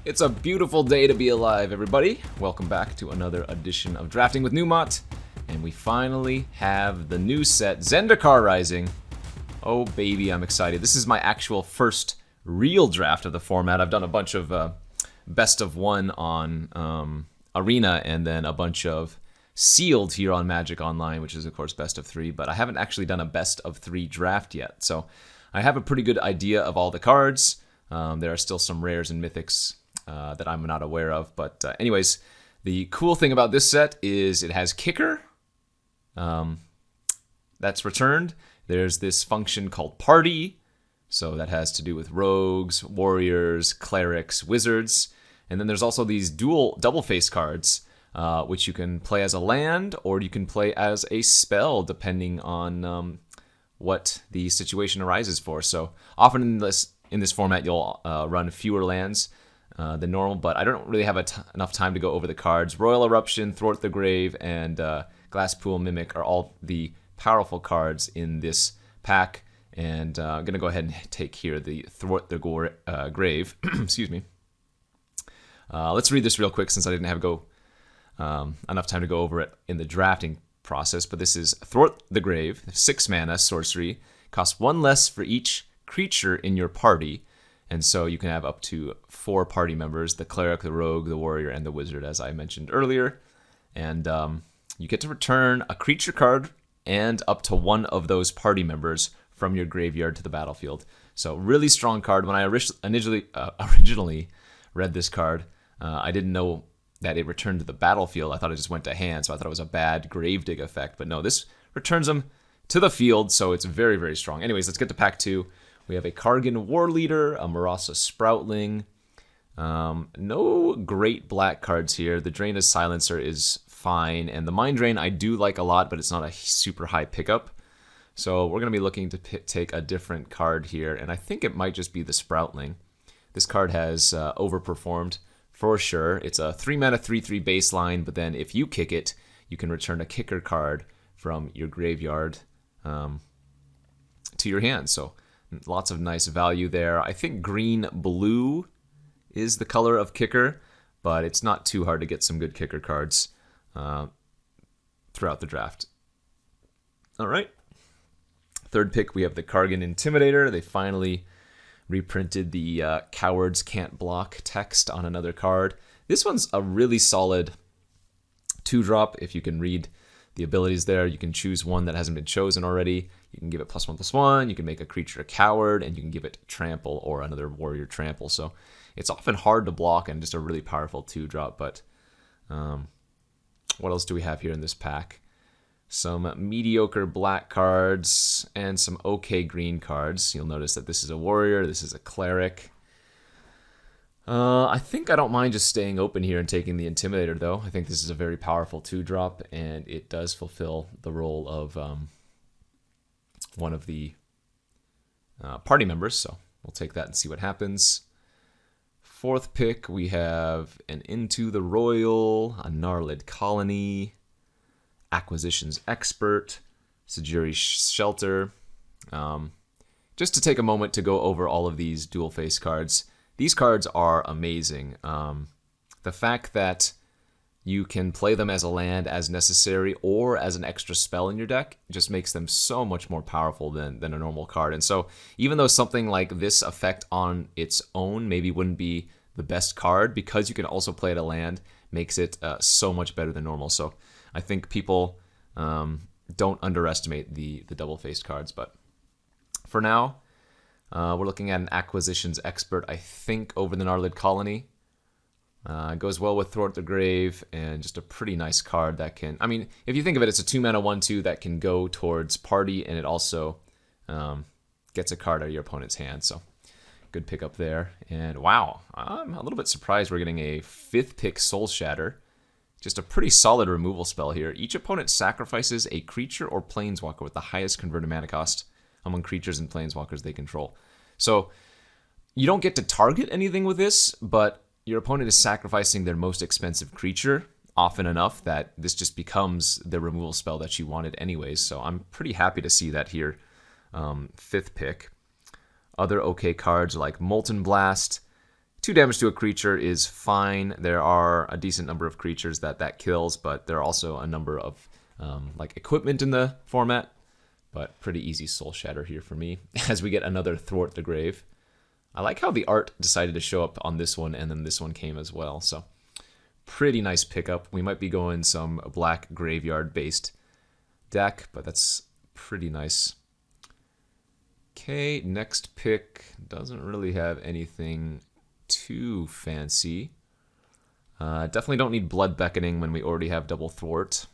It's a beautiful day to be alive, everybody. Welcome back to another edition of Drafting with Numot. And we finally have the new set, Zendikar Rising. Oh baby, I'm excited. This is my actual first real draft of the format. I've done a bunch of best of one on Arena and then a bunch of sealed here on Magic Online, which is of course best of three, but I haven't actually done a best of three draft yet. So I have a pretty good idea of all the cards. There are still some rares and mythics that I'm not aware of. But anyways, the cool thing about this set is it has kicker. That's returned. There's this function called party. So that has to do with rogues, warriors, clerics, wizards. And then there's also these double face cards, which you can play as a land or you can play as a spell depending on what the situation arises for. So often in this format, you'll run fewer lands than normal, but I don't really have enough time to go over the cards. Royal Eruption, Thwart the Grave, and Glasspool Mimic are all the powerful cards in this pack. And I'm going to go ahead and take here the Thwart the Grave. Excuse me. Let's read this real quick since I didn't have enough time to go over it in the drafting process. But this is Thwart the Grave, 6 mana, sorcery. Costs 1 less for each creature in your party. And so you can have up to 4 party members, the cleric, the rogue, the warrior, and the wizard, as I mentioned earlier. And you get to return a creature card and up to 1 of those party members from your graveyard to the battlefield. So really strong card. When I originally read this card, I didn't know that it returned to the battlefield. I thought it just went to hand, so I thought it was a bad Gravedig effect. But no, this returns them to the field, so it's very, very strong. Anyways, let's get to pack 2. We have a Kargan War Leader, a Marasa Sproutling. No great black cards here. The Drain as Silencer is fine, and the Mind Drain I do like a lot, but it's not a super high pickup. So we're going to be looking to take a different card here, and I think it might just be the Sproutling. This card has overperformed for sure. It's a 3 mana 3/3 baseline, but then if you kick it, you can return a kicker card from your graveyard to your hand. So lots of nice value there. I think green-blue is the color of kicker, but it's not too hard to get some good kicker cards throughout the draft. All right. Third pick, we have the Kargan Intimidator. They finally reprinted the Cowards Can't Block text on another card. This one's a really solid 2-drop. If you can read the abilities there, you can choose one that hasn't been chosen already. You can give it +1/+1. You can make a creature a coward, and you can give it trample or another warrior trample. So it's often hard to block and just a really powerful 2-drop. But what else do we have here in this pack? Some mediocre black cards and some okay green cards. You'll notice that this is a warrior, this is a cleric. I think I don't mind just staying open here and taking the Intimidator, though. I think this is a very powerful 2-drop, and it does fulfill the role of one of the party members, so we'll take that and see what happens. Fourth pick, we have an Into the Royal, a Gnarlid Colony, Acquisitions Expert, Sajiri Shelter. Just to take a moment to go over all of these dual face cards. These cards are amazing. The fact that you can play them as a land as necessary or as an extra spell in your deck just makes them so much more powerful than a normal card. And so even though something like this effect on its own maybe wouldn't be the best card, because you can also play it a land, makes it so much better than normal. So I think people don't underestimate the double-faced cards. But for now, we're looking at an Acquisitions Expert, I think, over the Gnarlid Colony. Goes well with Thwart the Grave, and just a pretty nice card that can... I mean, if you think of it, it's a 2 mana 1/2 that can go towards party, and it also gets a card out of your opponent's hand. So good pickup there. And wow, I'm a little bit surprised we're getting a 5th pick Soul Shatter. Just a pretty solid removal spell here. Each opponent sacrifices a creature or planeswalker with the highest converted mana cost among creatures and planeswalkers they control. So you don't get to target anything with this, but your opponent is sacrificing their most expensive creature often enough that this just becomes the removal spell that you wanted anyways. So I'm pretty happy to see that here. 5th pick. Other okay cards like Molten Blast, 2 damage to a creature is fine. There are a decent number of creatures that kills, but there are also a number of like equipment in the format. But pretty easy Soul Shatter here for me as we get another Thwart the Grave. I like how the art decided to show up on this one and then this one came as well. So pretty nice pickup. We might be going some black graveyard based deck, but that's pretty nice. Okay, next pick doesn't really have anything too fancy. Definitely don't need Blood Beckoning when we already have double Thwart.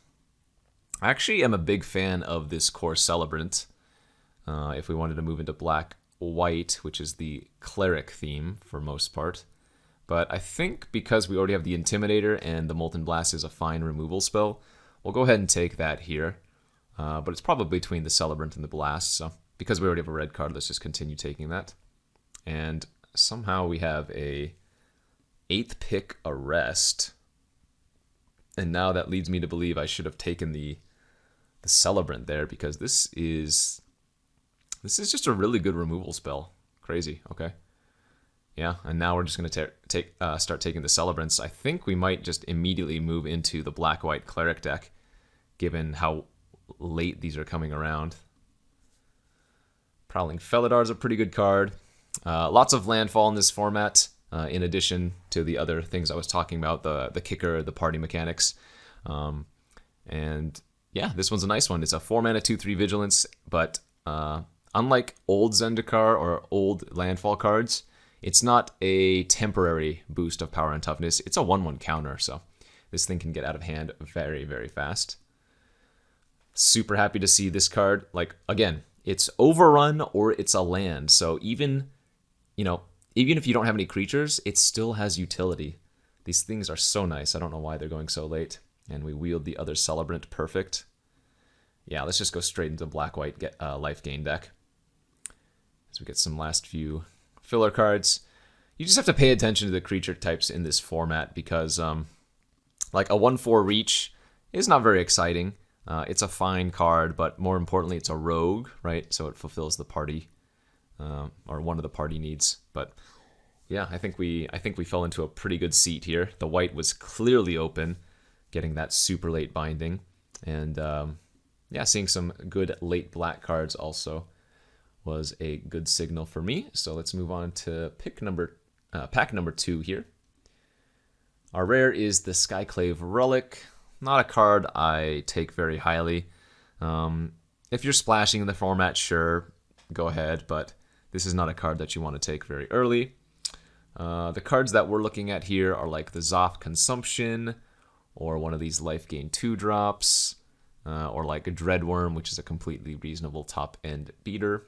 I actually am a big fan of this Core Celebrant. If we wanted to move into black-white, which is the cleric theme for most part. But I think because we already have the Intimidator and the Molten Blast is a fine removal spell, we'll go ahead and take that here. But it's probably between the Celebrant and the Blast, so because we already have a red card, let's just continue taking that. And somehow we have a 8th pick Arrest. And now that leads me to believe I should have taken the Celebrant there, because this is just a really good removal spell. Crazy, okay. Yeah, and now we're just going to start taking the Celebrants. I think we might just immediately move into the black-white Cleric deck, given how late these are coming around. Prowling Felidar is a pretty good card. Lots of landfall in this format, in addition to the other things I was talking about, the kicker, the party mechanics. And yeah, this one's a nice one. It's a 4-mana 2/3 Vigilance, but unlike old Zendikar or old landfall cards, it's not a temporary boost of power and toughness. It's a 1/1 counter, so this thing can get out of hand very, very fast. Super happy to see this card. Like, again, it's overrun or it's a land, so even if you don't have any creatures, it still has utility. These things are so nice. I don't know why they're going so late. And we wield the other Celebrant. Perfect. Yeah, let's just go straight into black-white life gain deck. As we get some last few filler cards. You just have to pay attention to the creature types in this format because like a 1/4 reach is not very exciting. It's a fine card, but more importantly, it's a rogue, right? So it fulfills the party or one of the party needs. But yeah, I think we fell into a pretty good seat here. The white was clearly open, getting that super late binding, and yeah, seeing some good late black cards also was a good signal for me. So let's move on to pack number 2 here. Our rare is the Skyclave Relic. Not a card I take very highly. If you're splashing in the format, sure, go ahead, but this is not a card that you want to take very early. The cards that we're looking at here are like the Zoth Consumption, or one of these life gain 2-drops, or like a Dreadworm, which is a completely reasonable top-end beater.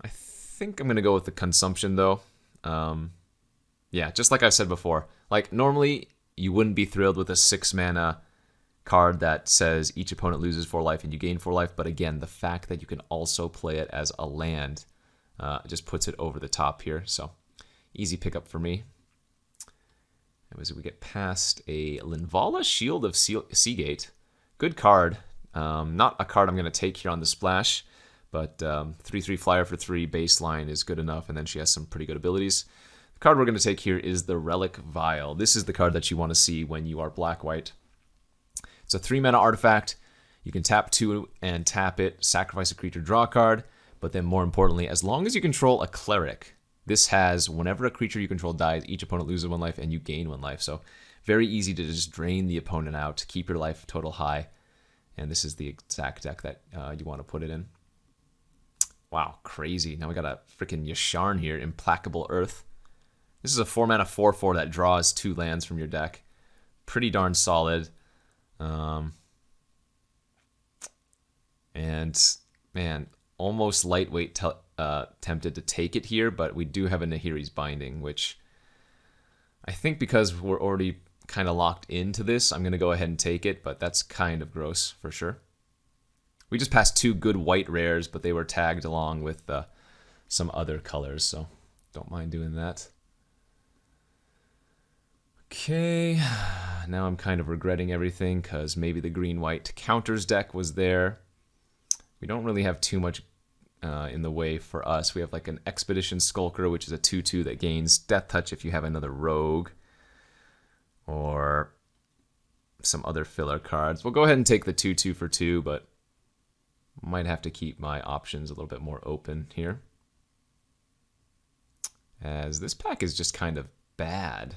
I think I'm going to go with the Consumption, though. Yeah, just like I said before, like normally you wouldn't be thrilled with a 6-mana card that says each opponent loses 4 life and you gain 4 life, but again, the fact that you can also play it as a land just puts it over the top here, so easy pickup for me. As we get past a Linvala, Shield of Seagate. Good card. Not a card I'm going to take here on the splash, but 3/3 flyer for 3 baseline is good enough, and then she has some pretty good abilities. The card we're going to take here is the Relic Vial. This is the card that you want to see when you are black-white. It's a 3-mana artifact. You can tap 2 and tap it, sacrifice a creature, draw a card, but then more importantly, as long as you control a cleric, this has, whenever a creature you control dies, each opponent loses 1 life and you gain 1 life. So very easy to just drain the opponent out, keep your life total high. And this is the exact deck that you want to put it in. Wow, crazy. Now we got a freaking Yasharn here, Implacable Earth. This is a 4-mana 4/4 that draws 2 lands from your deck. Pretty darn solid. And man, almost lightweight tempted to take it here, but we do have a Nahiri's Binding, which I think because we're already kind of locked into this, I'm going to go ahead and take it, but that's kind of gross for sure. We just passed 2 good white rares, but they were tagged along with some other colors, so don't mind doing that. Okay, now I'm kind of regretting everything because maybe the green-white counters deck was there. We don't really have too much in the way for us. We have like an Expedition Skulker, which is a 2/2 that gains Death Touch if you have another Rogue, or some other filler cards. We'll go ahead and take the 2/2 for 2, but might have to keep my options a little bit more open here, as this pack is just kind of bad.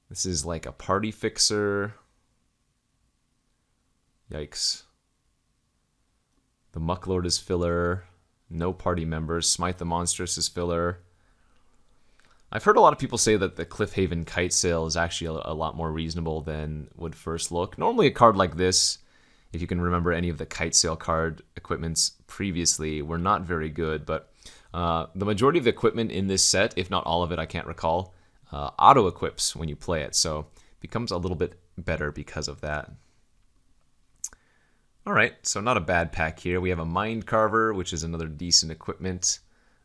This is like a Party Fixer. Yikes. The Mucklord is filler. No party members. Smite the Monstrous is filler. I've heard a lot of people say that the Cliffhaven Kite Sail is actually a lot more reasonable than would first look. Normally a card like this, if you can remember any of the Kite Sail card equipments previously, were not very good, but the majority of the equipment in this set, if not all of it, I can't recall, auto-equips when you play it, so it becomes a little bit better because of that. Alright, so not a bad pack here. We have a Mind Carver, which is another decent equipment.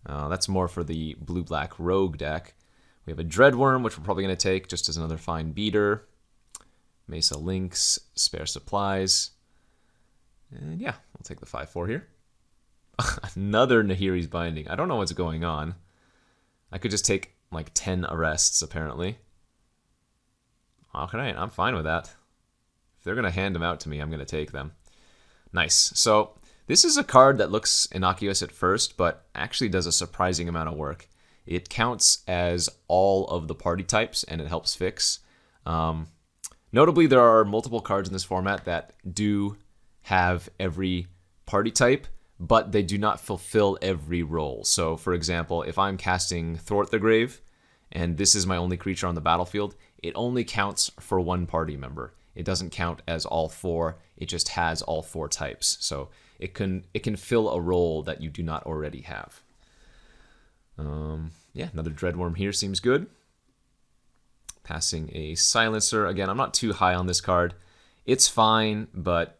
That's more for the blue-black rogue deck. We have a Dreadworm, which we're probably going to take just as another fine beater. Mesa Lynx, Spare Supplies. And yeah, we'll take the 5/4 here. Another Nahiri's Binding. I don't know what's going on. I could just take like 10 arrests, apparently. Alright, I'm fine with that. If they're going to hand them out to me, I'm going to take them. Nice. So this is a card that looks innocuous at first, but actually does a surprising amount of work. It counts as all of the party types, and it helps fix. Notably, there are multiple cards in this format that do have every party type, but they do not fulfill every role. So, for example, if I'm casting Thwart the Grave, and this is my only creature on the battlefield, it only counts for one party member. It doesn't count as all 4, it just has all 4 types. So it can fill a role that you do not already have. Yeah, another Dreadworm here seems good. Passing a Silencer. Again, I'm not too high on this card. It's fine, but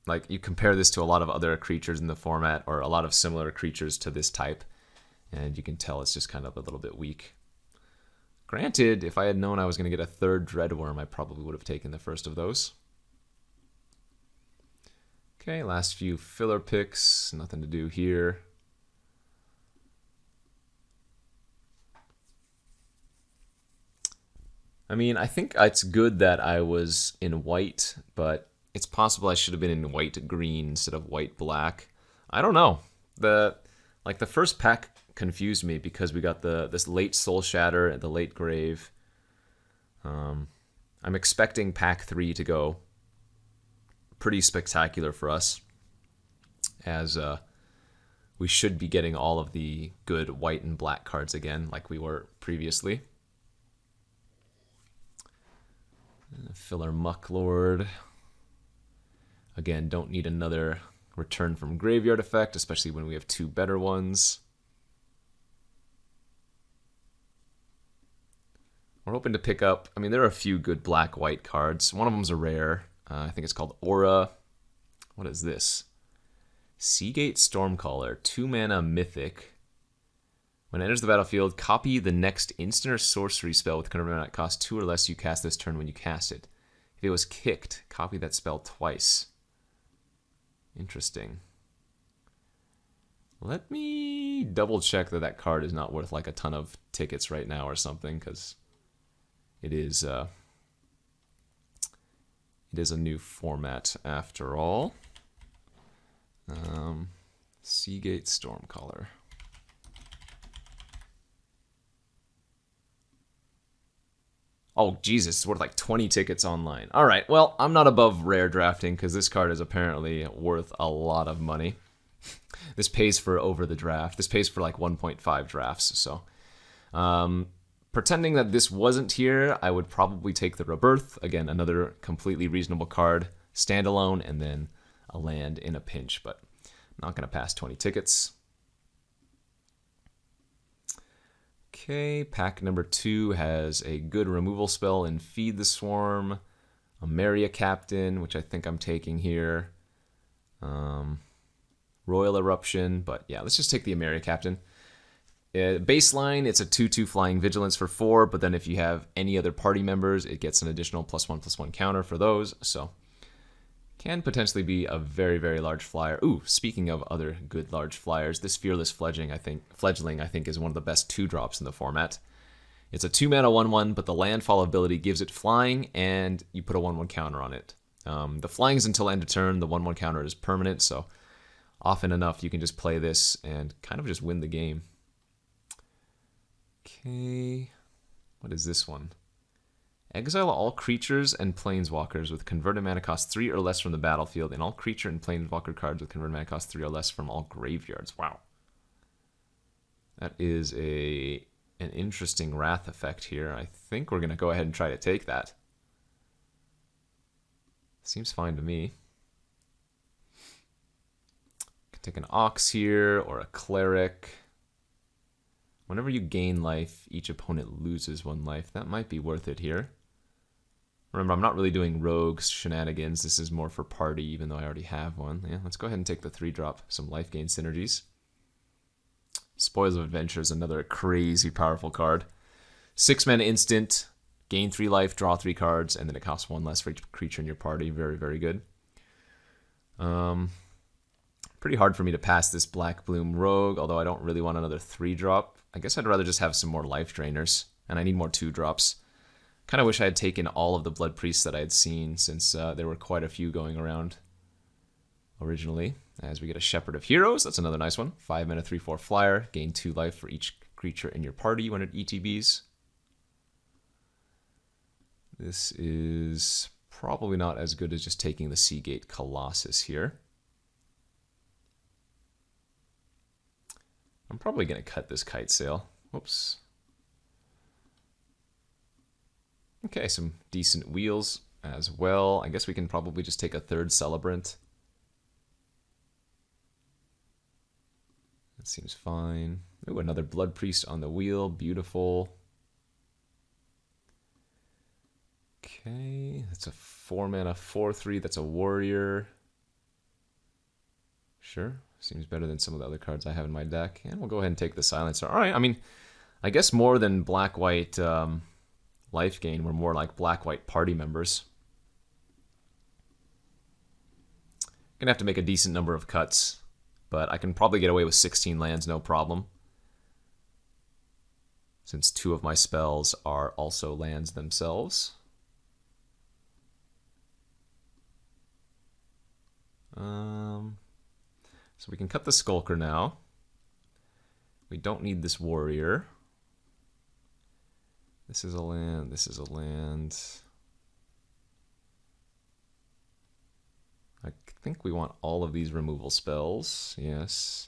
like you compare this to a lot of other creatures in the format, or a lot of similar creatures to this type, and you can tell it's just kind of a little bit weak. Granted, if I had known I was going to get a 3rd Dreadworm, I probably would have taken the first of those. Okay, last few filler picks. Nothing to do here. I mean, I think it's good that I was in white, but it's possible I should have been in white-green instead of white-black. I don't know. The first pack confused me because we got this late Soul Shatter and the late Grave. I'm expecting pack 3 to go pretty spectacular for us, as we should be getting all of the good white and black cards again like we were previously. Filler Mucklord. Again, don't need another Return from Graveyard effect, especially when we have 2 better ones. We're hoping to pick up, I mean, there are a few good black-white cards. One of them's a rare. I think it's called Aura. What is this? Seagate Stormcaller, 2-mana Mythic. When it enters the battlefield, copy the next instant or sorcery spell with current mana that costs 2 or less you cast this turn when you cast it. If it was kicked, copy that spell twice. Interesting. Let me double check that card is not worth like a ton of tickets right now or something, because it is a new format after all. Seagate Stormcaller. Oh, Jesus, it's worth like 20 tickets online. All right, well, I'm not above rare drafting because this card is apparently worth a lot of money. This pays for over the draft. This pays for like 1.5 drafts, so. Pretending that this wasn't here, I would probably take the Rebirth. Again, another completely reasonable card. Standalone, and then a land in a pinch, but not going to pass 20 tickets. Okay, pack number 2 has a good removal spell in Feed the Swarm, a Maria Captain, which I think I'm taking here, Royal Eruption, but yeah, let's just take the Maria Captain. Baseline, it's a 2/2 Flying Vigilance for 4, but then if you have any other party members, it gets an additional +1/+1 counter for those, so Can potentially be a very, very large flyer. Ooh, speaking of other good large flyers, this Fearless Fledgling I think is one of the best 2-drops in the format. It's a 2-mana 1/1, but the landfall ability gives it flying, and you put a 1/1 counter on it. The flying is until end of turn, the 1/1 counter is permanent, so often enough you can just play this and kind of just win the game. Okay, what is this one? Exile all creatures and planeswalkers with converted mana cost 3 or less from the battlefield, and all creature and planeswalker cards with converted mana cost 3 or less from all graveyards. Wow. That is an interesting wrath effect here. I think we're going to go ahead and try to take that. Seems fine to me. Could take an Ox here or a Cleric. Whenever you gain life, each opponent loses 1 life. That might be worth it here. Remember, I'm not really doing rogues shenanigans. This is more for party, even though I already have one. Yeah, let's go ahead and take the 3-drop, some life gain synergies. Spoils of Adventure is another crazy powerful card. 6-mana instant, gain 3 life, draw 3 cards, and then it costs 1 less for each creature in your party. Very, very good. Pretty hard for me to pass this Black Bloom Rogue, although I don't really want another 3-drop. I guess I'd rather just have some more life drainers, and I need more 2-drops. Kind of wish I had taken all of the Blood Priests that I had seen, since there were quite a few going around originally. As we get a Shepherd of Heroes, that's another nice one. 5-mana 3/4 flyer, gain 2 life for each creature in your party when it ETBs. This is probably not as good as just taking the Seagate Colossus here. I'm probably going to cut this Kite Sail. Whoops. Okay, some decent wheels as well. I guess we can probably just take a 3rd Celebrant. That seems fine. Ooh, another Blood Priest on the wheel. Beautiful. Okay, that's a 4-mana 4/3. That's a Warrior. Sure. Seems better than some of the other cards I have in my deck. And we'll go ahead and take the Silencer. Alright, I mean, I guess more than black-white life gain, we're more like black-white party members. Gonna have to make a decent number of cuts, but I can probably get away with 16 lands, no problem. Since 2 of my spells are also lands themselves. So we can cut the Skulker now. We don't need this Warrior. This is a land, this is a land. I think we want all of these removal spells, yes.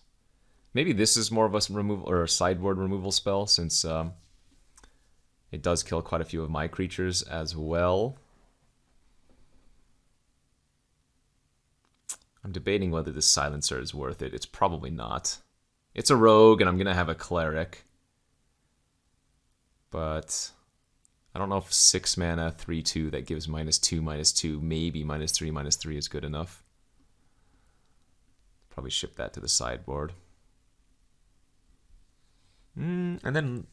Maybe this is more of a removal or a sideboard removal spell, since it does kill quite a few of my creatures as well. I'm debating whether this Silencer is worth it. It's probably not. It's a rogue, and I'm going to have a Cleric. But I don't know if 6-mana 3/2 that gives -2/-2, maybe -3/-3 is good enough. Probably ship that to the sideboard. And then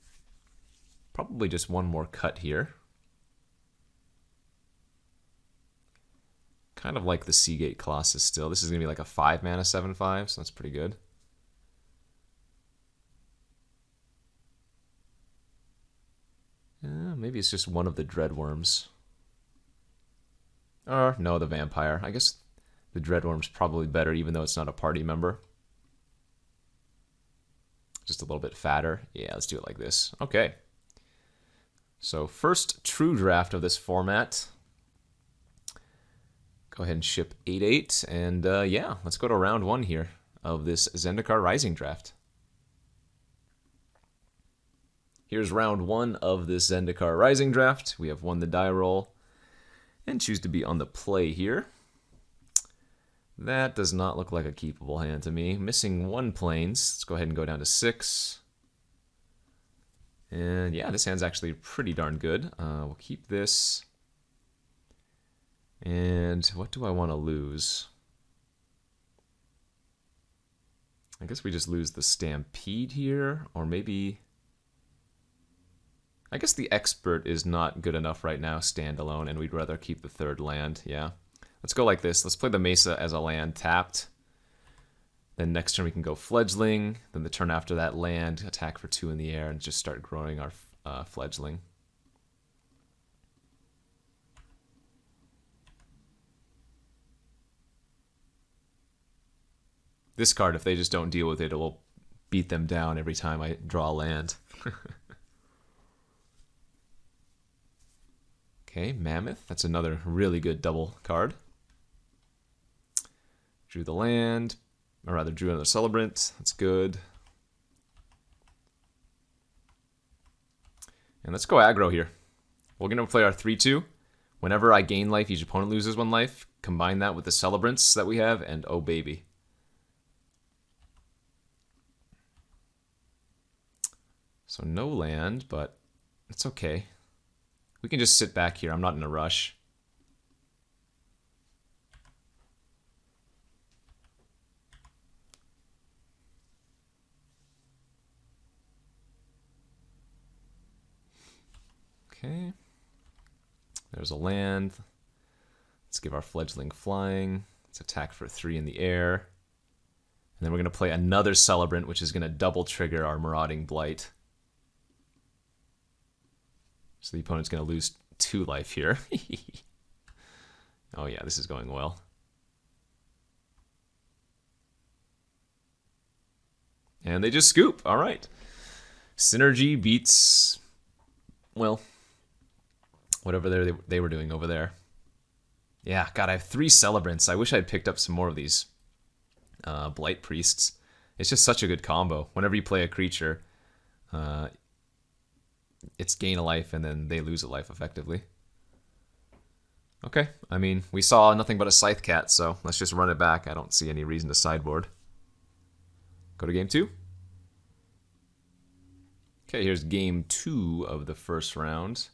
probably just one more cut here. Kind of like the Seagate Colossus still. This is going to be like a 5-mana 7/5, so that's pretty good. Maybe it's just one of the Dreadworms. Or, no, the Vampire. I guess the Dreadworm's probably better, even though it's not a party member. Just a little bit fatter. Yeah, let's do it like this. Okay. So, first true draft of this format. Go ahead and ship 8/8, and yeah, let's go to round 1 here of this Zendikar Rising draft. Here's round 1 of this Zendikar Rising draft. We have won the die roll and choose to be on the play here. That does not look like a keepable hand to me. Missing 1 planes. Let's go ahead and go down to 6. And yeah, this hand's actually pretty darn good. We'll keep this. And what do I want to lose? I guess we just lose the Stampede here, or maybe... I guess the Expert is not good enough right now, standalone, and we'd rather keep the 3rd land, yeah. Let's go like this. Let's play the Mesa as a land tapped. Then next turn we can go Fledgling. Then the turn after that, land, attack for 2 in the air, and just start growing our Fledgling. This card, if they just don't deal with it, it will beat them down every time I draw a land. Okay, Mammoth. That's another really good double card. Drew the land, or rather drew another Celebrant. That's good. And let's go aggro here. We're going to play our 3-2. Whenever I gain life, each opponent loses 1 life. Combine that with the Celebrants that we have, and oh baby. So no land, but it's okay. We can just sit back here. I'm not in a rush. Okay. There's a land. Let's give our Fledgling flying. Let's attack for 3 in the air. And then we're going to play another Celebrant, which is going to double trigger our Marauding Blight. So the opponent's going to lose 2 life here. Oh yeah, this is going well. And they just scoop. All right. Synergy beats, well, whatever they were doing over there. Yeah, God, I have 3 Celebrants. I wish I had picked up some more of these Blight Priests. It's just such a good combo. Whenever you play a creature, it's gain a life and then they lose a life effectively. Okay, I mean, we saw nothing but a Scythe Cat, so let's just run it back. I don't see any reason to sideboard. Go to game 2. Okay, here's game 2 of the first round.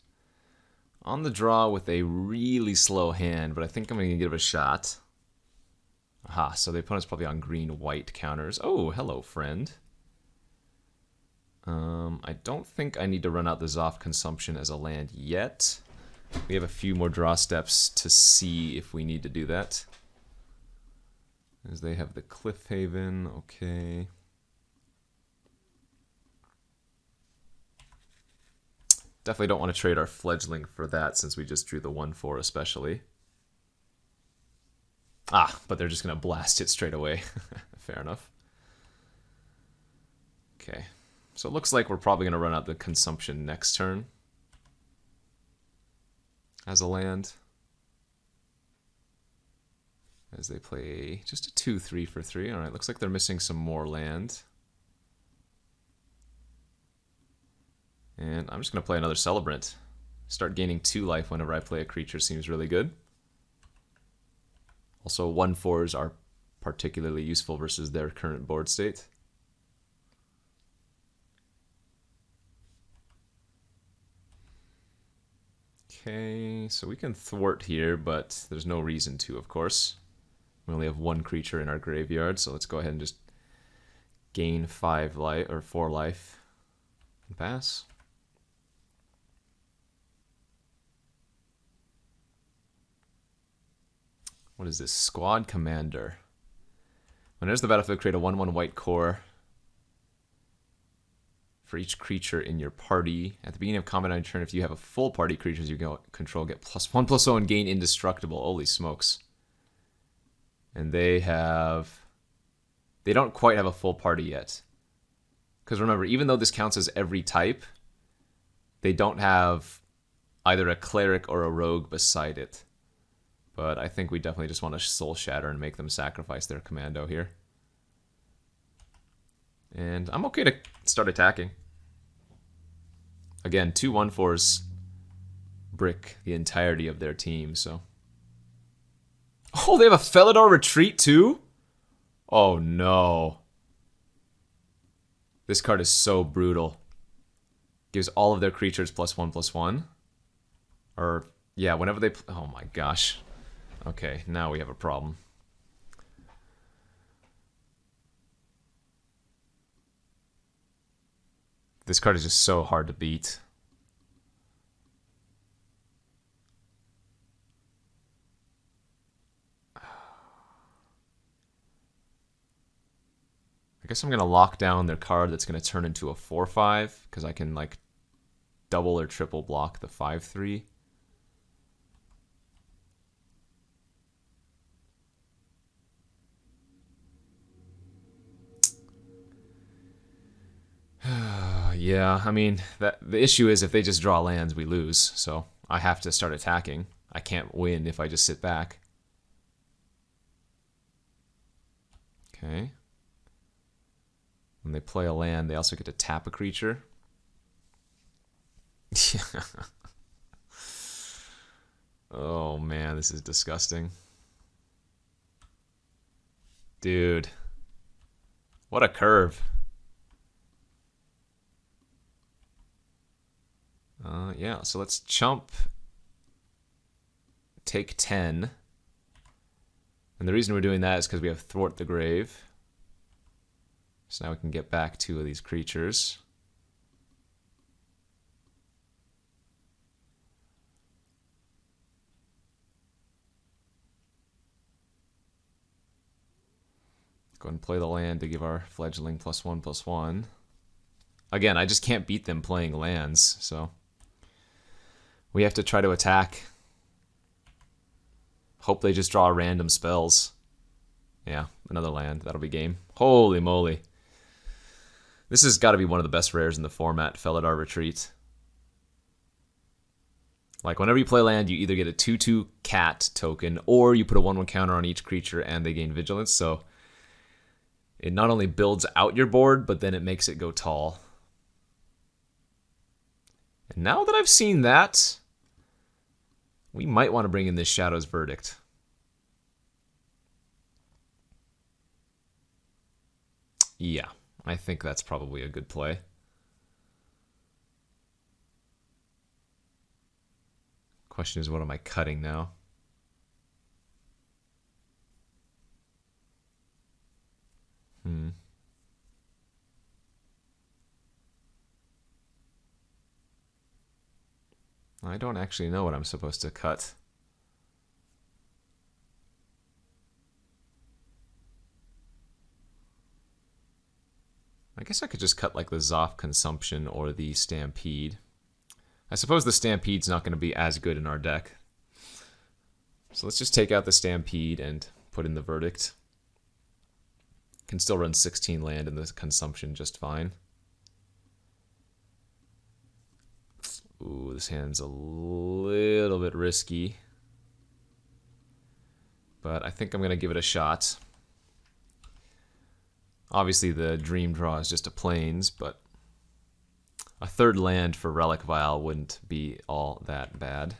On the draw with a really slow hand, but I think I'm going to give it a shot. Aha, so the opponent's probably on green-white counters. Oh, hello, friend. I don't think I need to run out the Zoff Consumption as a land yet. We have a few more draw steps to see if we need to do that. As they have the Cliffhaven, okay. Definitely don't want to trade our Fledgling for that since we just drew the 1/4 especially. Ah, but they're just going to blast it straight away. Fair enough. Okay. So it looks like we're probably going to run out the Consumption next turn as a land. As they play just a 2/3 for 3. Alright, looks like they're missing some more land. And I'm just going to play another Celebrant. Start gaining 2 life whenever I play a creature seems really good. Also, 1/4s are particularly useful versus their current board state. Okay, so we can thwart here, but there's no reason to, of course. We only have 1 creature in our graveyard, so let's go ahead and just gain 5 life or 4 life and pass. What is this? Squad Commander. When it enters the battlefield, create a 1/1 white core for each creature in your party. At the beginning of combat on your turn, if you have a full party creatures you control, get +1/+0 and gain indestructible. Holy smokes. And they don't quite have a full party yet. Because remember, even though this counts as every type, they don't have either a cleric or a rogue beside it. But I think we definitely just want to soul shatter and make them sacrifice their commando here. And I'm okay to start attacking. Again, 2 1/4s brick the entirety of their team, so. Oh, they have a Felidar Retreat too? Oh no. This card is so brutal. Gives all of their creatures +1/+1. Or, yeah, whenever they... Oh my gosh. Okay, now we have a problem. This card is just so hard to beat. guess I'm going to lock down their card that's going to turn into a 4/5, because I can, like, double or triple block the 5/3. Yeah, I mean, the issue is if they just draw lands, we lose. So I have to start attacking. I can't win if I just sit back. Okay. When they play a land, they also get to tap a creature. Oh man, this is disgusting. Dude. What a curve. Yeah, so let's chump, take 10. And the reason we're doing that is because we have Thwart the Grave. So now we can get back 2 of these creatures. Go ahead and play the land to give our fledgling +1/+1. Again, I just can't beat them playing lands, so we have to try to attack. Hope they just draw random spells. Yeah, another land. That'll be game. Holy moly. This has got to be one of the best rares in the format, Felidar Retreat. Like, whenever you play land, you either get a 2/2 cat token, or you put a 1/1 counter on each creature and they gain vigilance, so it not only builds out your board, but then it makes it go tall. And now that I've seen that, we might want to bring in this Shadow's Verdict. Yeah, I think that's probably a good play. Question is, what am I cutting now? I don't actually know what I'm supposed to cut. I guess I could just cut like the Zoff Consumption or the Stampede. I suppose the Stampede's not going to be as good in our deck. So let's just take out the Stampede and put in the Verdict. Can still run 16 land in the Consumption just fine. Ooh, this hand's a little bit risky. But I think I'm going to give it a shot. Obviously the dream draw is just a plains, but a third land for Relic Vial wouldn't be all that bad.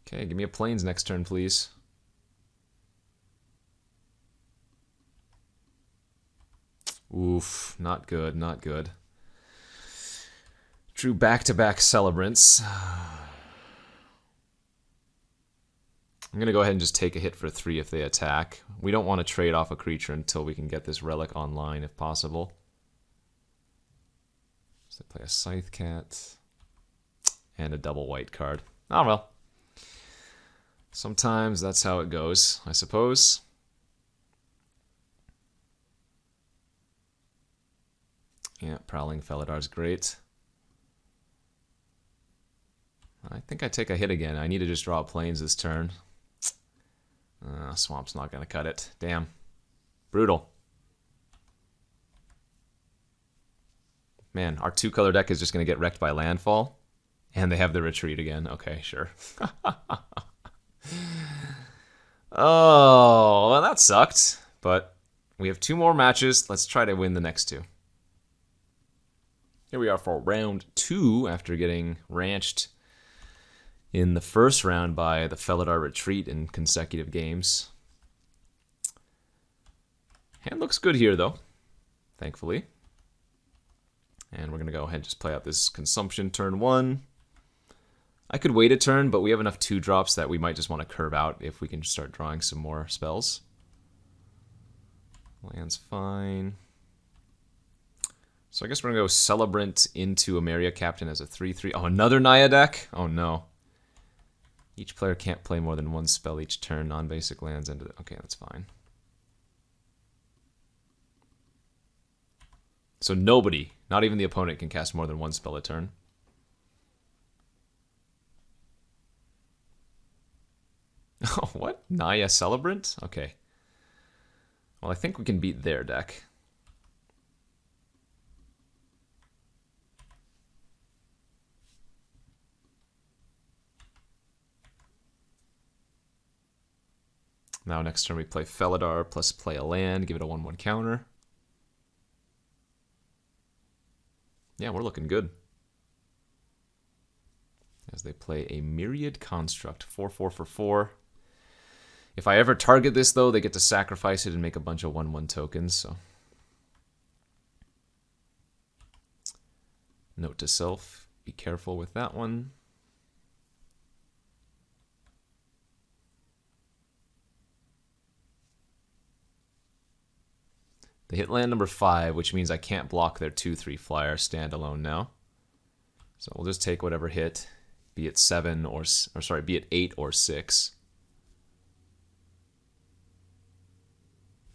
Okay, give me a plains next turn, please. Oof, not good, not good. Drew back-to-back Celebrants. I'm going to go ahead and just take a hit for 3 if they attack. We don't want to trade off a creature until we can get this relic online if possible. So they play a Scythe Cat and a double white card. Oh well. Sometimes that's how it goes, I suppose. Yeah, Prowling Felidar's great. I think I take a hit again. I need to just draw plains this turn. Swamp's not going to cut it. Damn. Brutal. Man, our 2-color deck is just going to get wrecked by landfall. And they have the retreat again. Okay, sure. Oh, well, that sucked. But we have 2 more matches. Let's try to win the next 2. Here we are for round 2 after getting ranched in the first round by the Felidar Retreat in consecutive games. Hand looks good here, though, thankfully. And we're going to go ahead and just play out this Consumption turn 1. I could wait a turn, but we have enough 2-drops that we might just want to curve out if we can start drawing some more spells. Land's fine. So I guess we're going to go Celebrant into Ameria Captain as a 3/3. Oh, another Naya deck? Oh, no. Each player can't play more than one spell each turn. Non-basic lands into... Okay, that's fine. So nobody, not even the opponent, can cast more than one spell a turn. Oh, what? Naya Celebrant? Okay. Well, I think we can beat their deck. Now next turn we play Felidar plus play a land, give it a 1/1 counter. Yeah, we're looking good. As they play a Myriad Construct, 4/4 for 4. If I ever target this, though, they get to sacrifice it and make a bunch of 1/1 tokens, so. Note to self, be careful with that one. They hit land number 5, which means I can't block their 2/3 flyer standalone now. So we'll just take whatever hit, be it 7 or sorry, be it 8 or 6.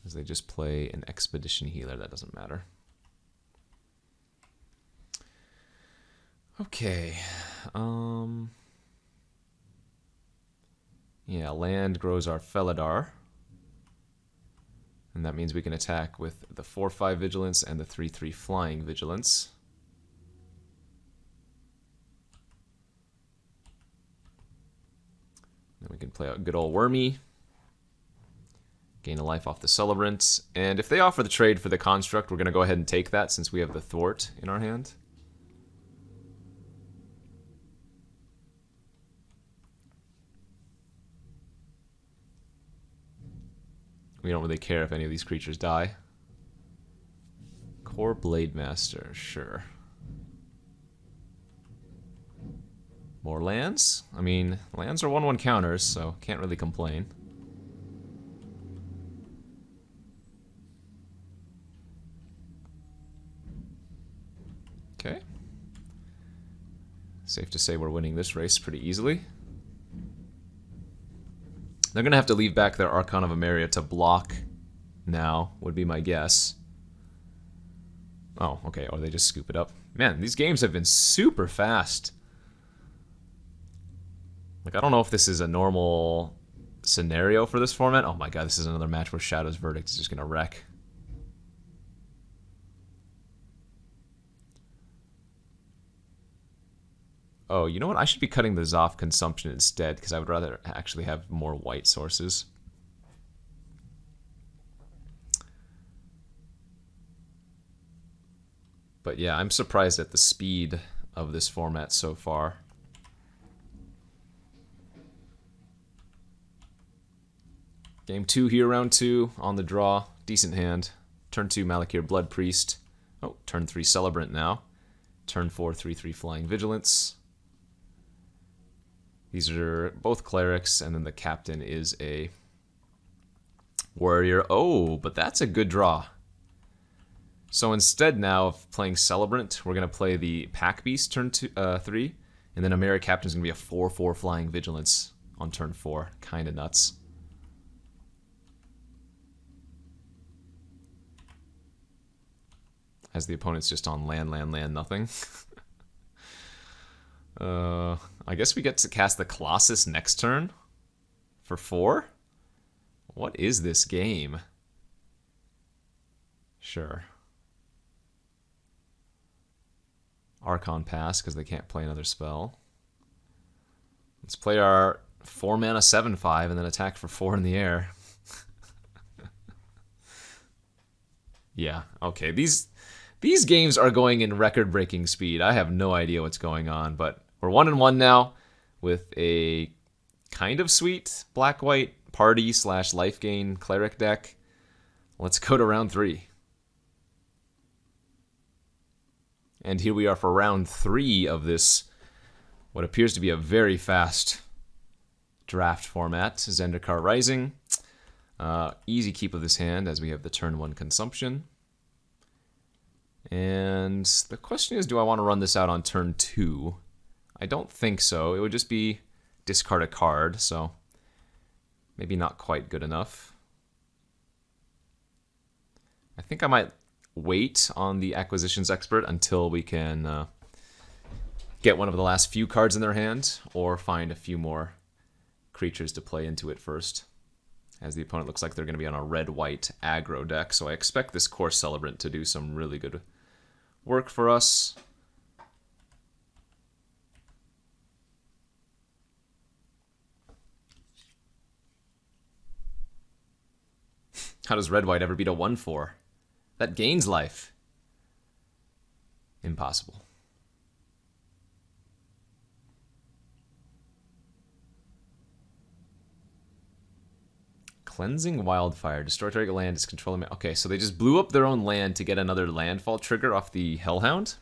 As they just play an Expedition Healer, that doesn't matter. Okay. Yeah, land grows our Felidar. And that means we can attack with the 4/5 Vigilance and the 3/3 Flying Vigilance. Then we can play out good old Wormy. Gain a life off the Celebrant. And if they offer the trade for the Construct, we're going to go ahead and take that since we have the Thwart in our hand. We don't really care if any of these creatures die. Core Blade Master, sure. More lands? I mean, lands are 1/1 counters, so can't really complain. Okay. Safe to say we're winning this race pretty easily. They're going to have to leave back their Archon of Ameria to block now, would be my guess. Oh, okay, or they just scoop it up. Man, these games have been super fast. Like, I don't know if this is a normal scenario for this format. Oh my god, this is another match where Shadow's Verdict is just going to wreck. Oh, you know what? I should be cutting the Zoff consumption instead, because I would rather actually have more white sources. But yeah, I'm surprised at the speed of this format so far. Game 2 here, round 2, on the draw. Decent hand. Turn 2, Malakir Blood Priest. Oh, turn 3, Celebrant now. Turn 4, 3/3 Flying Vigilance. These are both clerics, and then the captain is a warrior. Oh, but that's a good draw. So instead now of playing Celebrant, we're going to play the Pack Beast turn 3, and then Ameria Captain is going to be a 4/4 Flying Vigilance on turn 4. Kind of nuts. As the opponent's just on land, nothing. I guess we get to cast the Colossus next turn for 4? What is this game? Sure. Archon pass because they can't play another spell. Let's play our 4-mana 7/5 and then attack for 4 in the air. Yeah, okay. These games are going in record-breaking speed. I have no idea what's going on, but we're 1-1 now with a kind of sweet black-white party / life gain cleric deck. Let's go to round 3. And here we are for round 3 of this, what appears to be a very fast draft format. Zendikar Rising. Easy keep of this hand as we have the turn 1 consumption. And the question is, do I want to run this out on turn 2? I don't think so. It would just be discard a card, so maybe not quite good enough. I think I might wait on the Acquisitions Expert until we can get one of the last few cards in their hand, or find a few more creatures to play into it first, as the opponent looks like they're going to be on a red-white aggro deck, so I expect this Core Celebrant to do some really good work for us. How does red-white ever beat a 1/4? That gains life. Impossible. Cleansing Wildfire. Destroy target land is controlling... Okay, so they just blew up their own land to get another landfall trigger off the Hellhound.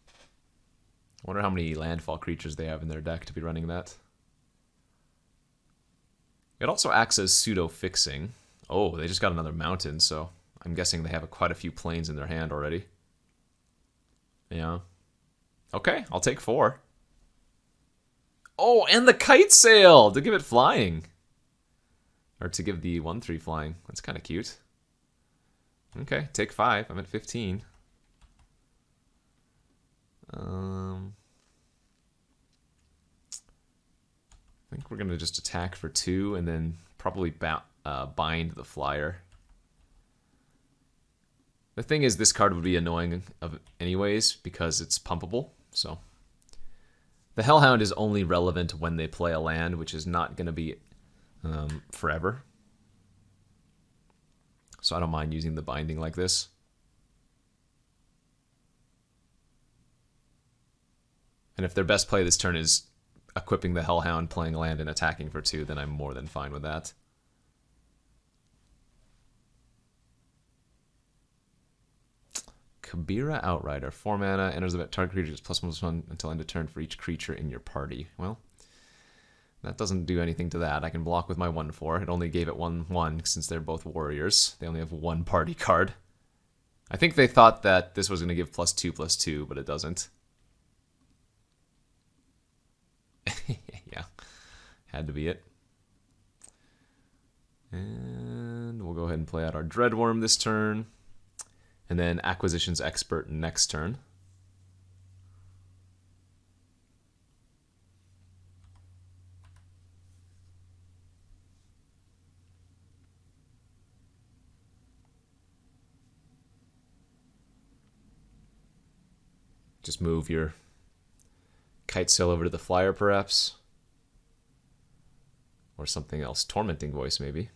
I wonder how many landfall creatures they have in their deck to be running that. It also acts as pseudo-fixing. Oh, they just got another mountain, so I'm guessing they have quite a few planes in their hand already. Yeah. Okay, I'll take 4. Oh, and the Kite Sail to give it flying. Or to give the 1/3 flying. That's kind of cute. Okay, take 5. I'm at 15. I think we're going to just attack for 2 and then probably bind the flyer. The thing is, this card would be annoying anyways because it's pumpable. So the Hellhound is only relevant when they play a land, which is not going to be forever. So I don't mind using the binding like this. And if their best play this turn is equipping the Hellhound, playing a land, and attacking for 2, then I'm more than fine with that. Kabira Outrider. 4 mana, enters the target creature gets +1/+1 until end of turn for each creature in your party. Well, that doesn't do anything to that. I can block with my 1/4. It only gave it 1/1 since they're both warriors. They only have 1 party card. I think they thought that this was going to give +2/+2, but it doesn't. Yeah, had to be it. And we'll go ahead and play out our Dreadworm this turn. And then Acquisitions Expert next turn. Just move your Kite Sail over to the flyer, perhaps. Or something else. Tormenting Voice, maybe.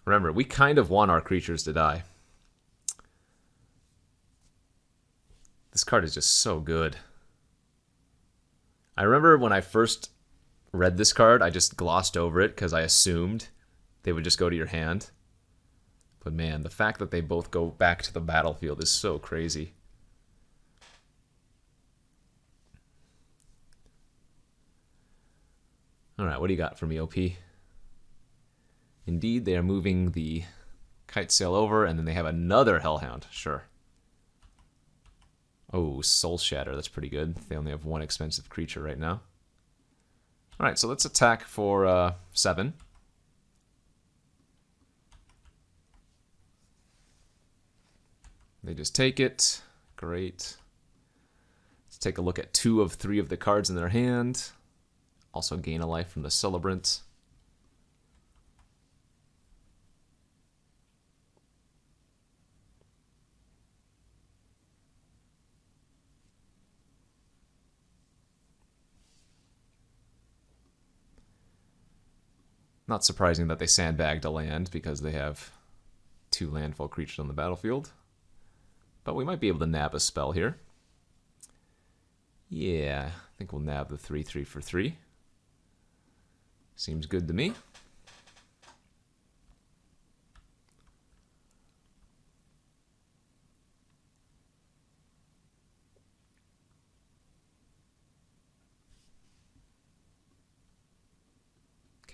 Remember, we kind of want our creatures to die. This card is just so good. I remember when I first read this card, I just glossed over it because I assumed they would just go to your hand. But man, the fact that they both go back to the battlefield is so crazy. Alright, what do you got for me, OP? Indeed, they are moving the Kite Sail over, and then they have another Hellhound. Sure. Oh, Soul Shatter. That's pretty good. They only have 1 expensive creature right now. Alright, so let's attack for 7. They just take it. Great. Let's take a look at 2 of 3 of the cards in their hand. Also gain a life from the Celebrant. Not surprising that they sandbagged a land because they have 2 landfall creatures on the battlefield. But we might be able to nab a spell here. Yeah, I think we'll nab the 3/3 for 3. Seems good to me.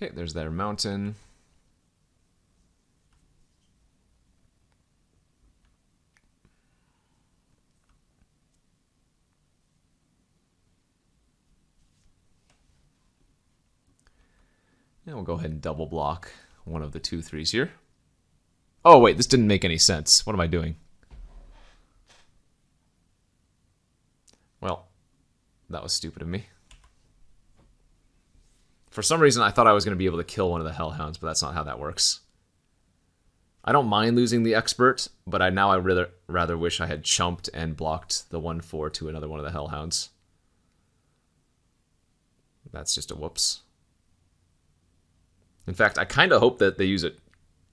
Okay, there's their mountain. And we'll go ahead and double block one of the 2/3s here. Oh, wait, this didn't make any sense. What am I doing? Well, that was stupid of me. For some reason, I thought I was going to be able to kill one of the Hellhounds, but that's not how that works. I don't mind losing the Expert, but now I rather wish I had chumped and blocked the 1/4 to another one of the Hellhounds. That's just a whoops. In fact, I kind of hope that they use a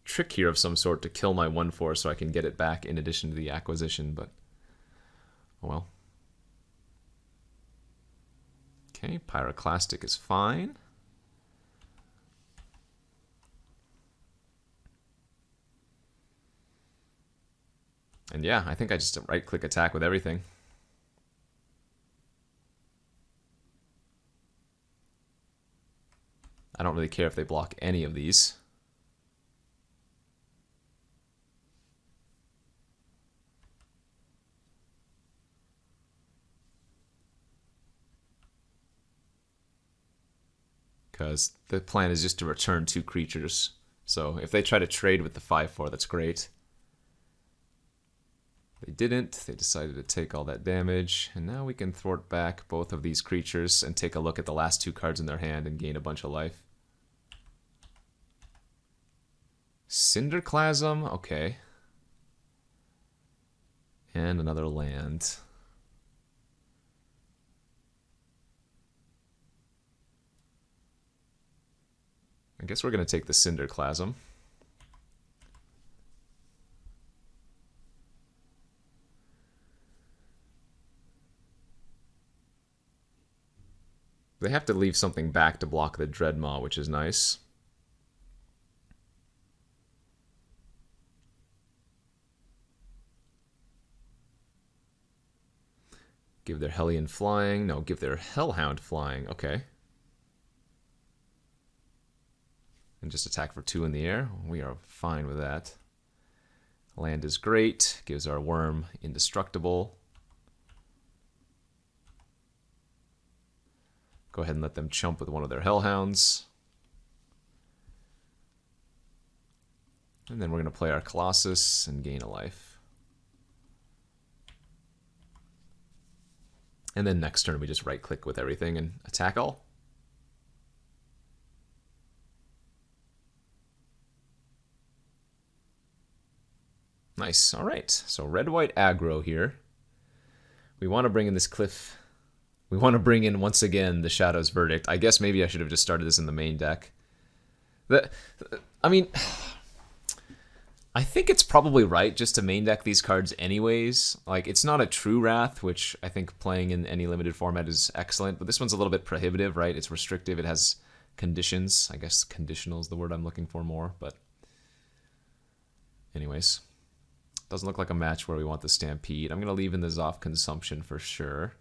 trick here of some sort to kill my 1/4 so I can get it back in addition to the acquisition, but oh well. Okay, Pyroclastic is fine. And yeah, I think I just right-click attack with everything. I don't really care if they block any of these. Because the plan is just to return 2 creatures. So if they try to trade with the 5/4, that's great. They didn't. They decided to take all that damage. And now we can thwart back both of these creatures and take a look at the last 2 cards in their hand and gain a bunch of life. Cinderclasm, okay. And another land. I guess we're going to take the Cinderclasm. They have to leave something back to block the Dreadmaw, which is nice. Give their Hellion flying. No, give their Hellhound flying. Okay. And just attack for 2 in the air. We are fine with that. Land is great. Gives our worm indestructible. Go ahead and let them chump with one of their Hellhounds. And then we're going to play our Colossus and gain a life. And then next turn we just right-click with everything and attack all. Nice. All right. So red-white aggro here. We want to bring in this cliff. We want to bring in, once again, the Shadow's Verdict. I guess maybe I should have just started this in the main deck. I mean, I think it's probably right just to main deck these cards anyways. Like, it's not a true Wrath, which I think playing in any limited format is excellent, but this one's a little bit prohibitive, right? It's restrictive. It has conditions. I guess conditional is the word I'm looking for more, but anyways. Doesn't look like a match where we want the Stampede. I'm going to leave in the Zoff Consumption for sure.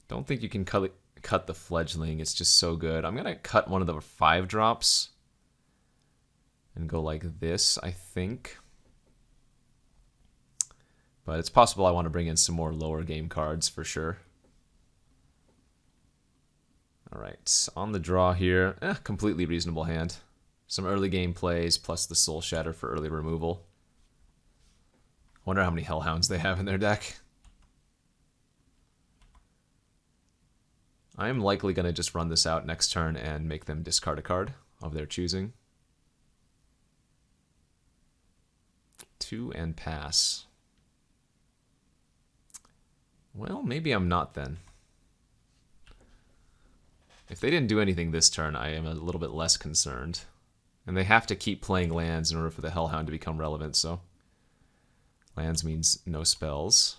Don't think you can cut the Fledgling. It's just so good. I'm going to cut one of the 5-drops and go like this, I think. But it's possible I want to bring in some more lower game cards for sure. Alright, on the draw here. Completely reasonable hand. Some early game plays plus the Soul Shatter for early removal. Wonder how many Hellhounds they have in their deck. I am likely going to just run this out next turn and make them discard a card of their choosing. 2 and pass. Well, maybe I'm not then. If they didn't do anything this turn, I am a little bit less concerned. And they have to keep playing lands in order for the Hellhound to become relevant, so lands means no spells.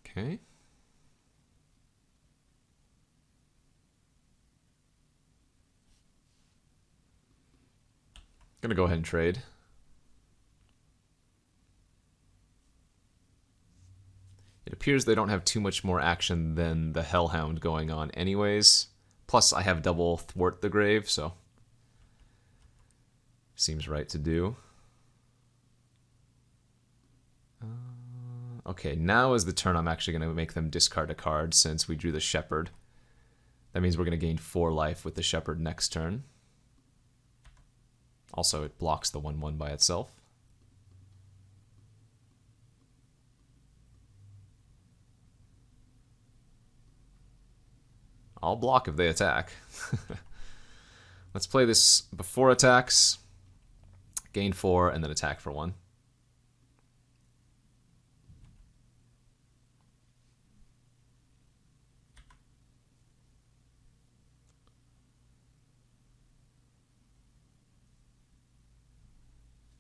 Okay. Gonna go ahead and trade. It appears they don't have too much more action than the Hellhound going on anyways. Plus, I have double Thwart the Grave, so seems right to do. Okay, now is the turn I'm actually going to make them discard a card since we drew the Shepherd. That means we're going to gain 4 life with the Shepherd next turn. Also, it blocks the 1/1 by itself. I'll block if they attack. Let's play this before attacks. Gain 4 and then attack for 1.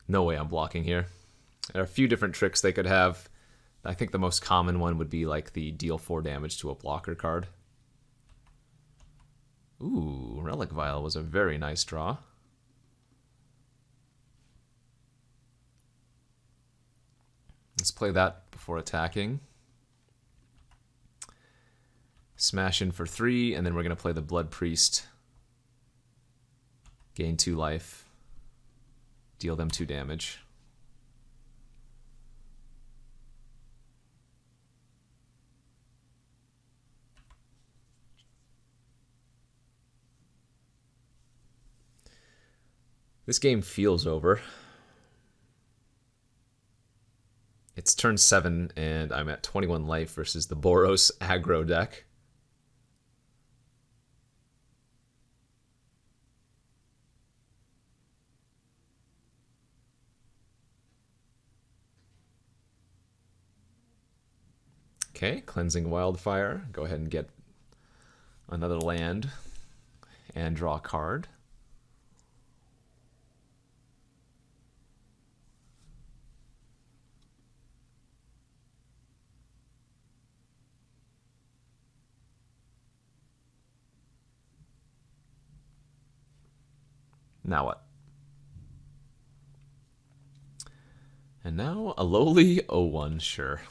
No way I'm blocking here. There are a few different tricks they could have. I think the most common one would be like the deal 4 damage to a blocker card. Ooh, Relic Vial was a very nice draw. Let's play that before attacking. Smash in for 3, and then we're going to play the Blood Priest. Gain 2 life. Deal them 2 damage. This game feels over. It's turn 7, and I'm at 21 life versus the Boros aggro deck. Okay, Cleansing Wildfire. Go ahead and get another land and draw a card. Now what? And now a lowly 0-1, sure.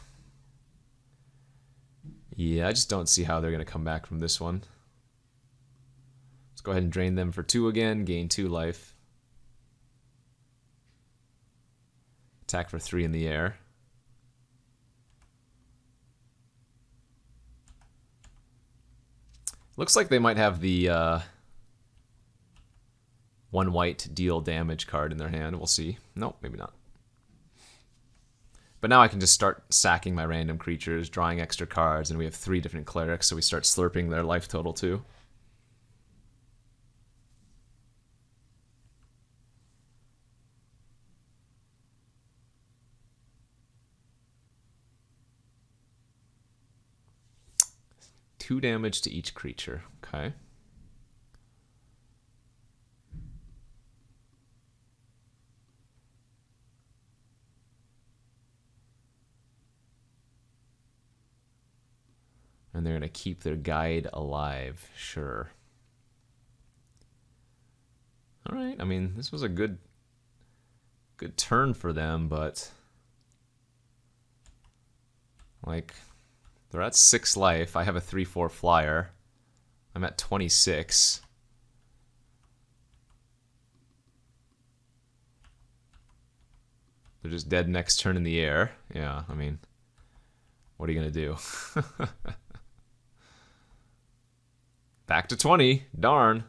Yeah, I just don't see how they're going to come back from this one. Let's go ahead and drain them for 2 again, gain 2 life. Attack for 3 in the air. Looks like they might have the 1 white deal damage card in their hand. We'll see. Nope, maybe not. But now I can just start sacking my random creatures, drawing extra cards, and we have 3 different clerics, so we start slurping their life total too. Two damage to each creature. Okay. And they're going to keep their guide alive. Sure. All right. I mean, this was a good turn for them, but like they're at 6 life. I have a 3/4 flyer. I'm at 26. They're just dead next turn in the air. Yeah, I mean, what are you going to do? Back to 20. Darn.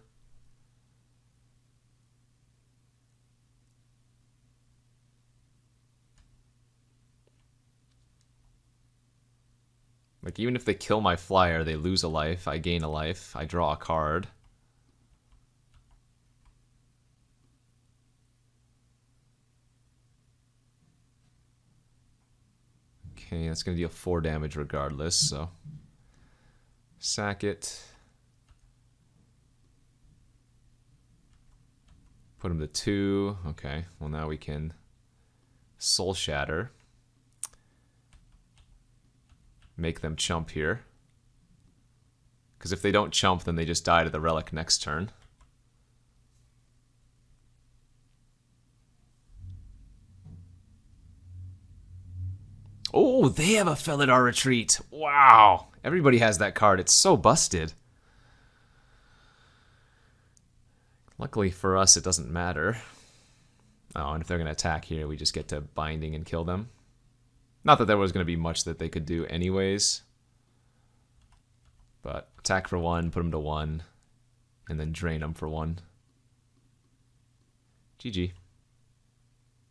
Like, even if they kill my flyer, they lose a life. I gain a life. I draw a card. Okay, that's going to deal 4 damage regardless, so sack it. Put him to 2. Okay, well now we can Soul Shatter. Make them chump here. Because if they don't chump, then they just die to the relic next turn. Oh, they have a Felidar Retreat. Wow. Everybody has that card. It's so busted. Luckily for us, it doesn't matter. Oh, and if they're going to attack here, we just get to Binding and kill them. Not that there was going to be much that they could do anyways. But attack for 1, put them to 1, and then drain them for 1. GG.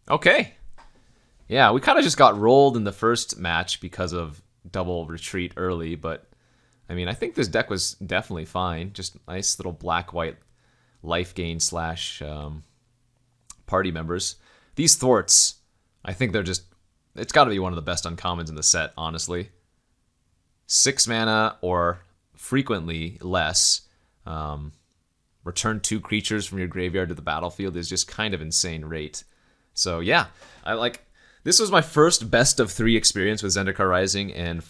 Okay. Yeah, we kind of just got rolled in the first match because of double retreat early, but I mean, I think this deck was definitely fine. Just nice little black-white life gain slash party members. These thwarts, I think they're just, it's got to be one of the best uncommons in the set, honestly. 6 mana or frequently less. Return 2 creatures from your graveyard to the battlefield is just kind of insane rate. So yeah, this was my first best of 3 experience with Zendikar Rising, and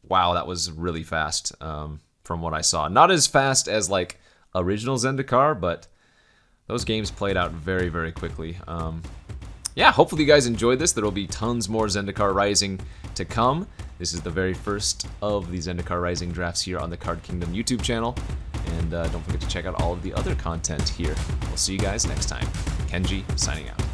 wow, that was really fast from what I saw. Not as fast as like original Zendikar, but those games played out very, very quickly. Yeah, hopefully you guys enjoyed this. There will be tons more Zendikar Rising to come. This is the very first of the Zendikar Rising drafts here on the Card Kingdom YouTube channel. And don't forget to check out all of the other content here. We'll see you guys next time. Kenji, signing out.